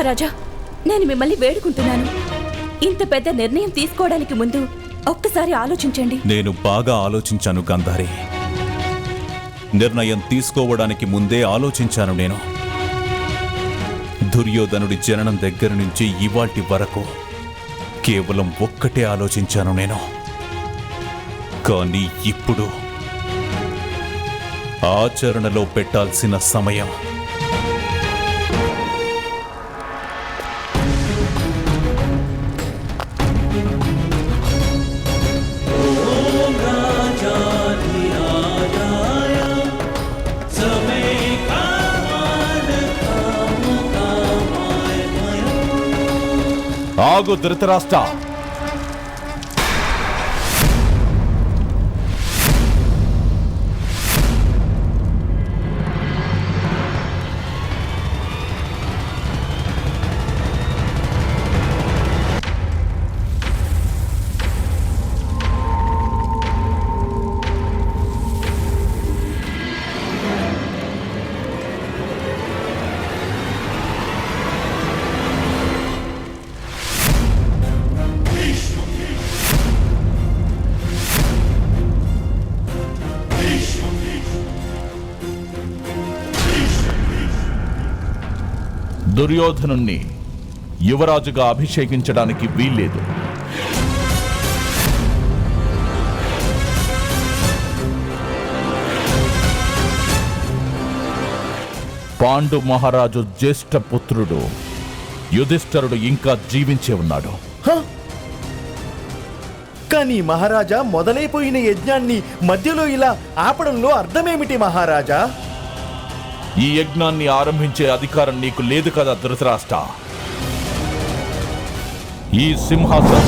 మహారాజా, నేను మిమ్మల్ని వేడుకుంటున్నాను. ఇంత పెద్ద నిర్ణయం తీసుకోవడానికి ముందు ఒక్కసారి ఆలోచించండి. నేను బాగా ఆలోచించాను గాంధారి. నిర్ణయం తీసుకోవడానికి ముందే ఆలోచించాను నేను. దుర్యోధనుడి జననం దగ్గర నుంచి ఇవాల్టి వరకు కేవలం ఒక్కటే ఆలోచించాను నేను. కానీ ఇప్పుడు ఆచరణలో పెట్టాల్సిన సమయం. ఆగు ధృతరాష్ట్ర! దుర్యోధనుణ్ణి యువరాజుగా అభిషేకించడానికి వీల్లేదు. పాండు మహారాజు జ్యేష్ఠ పుత్రుడు యుధిష్ఠరుడు ఇంకా జీవించే ఉన్నాడు. కానీ మహారాజా, మొదలైపోయిన యజ్ఞాన్ని మధ్యలో ఇలా ఆపడంలో అర్థమేమిటి మహారాజా? ఈ యజ్ఞాన్ని ఆరంభించే అధికారం నీకు లేదు కదా ధృతరాష్ట్ర. ఈ సింహాసనం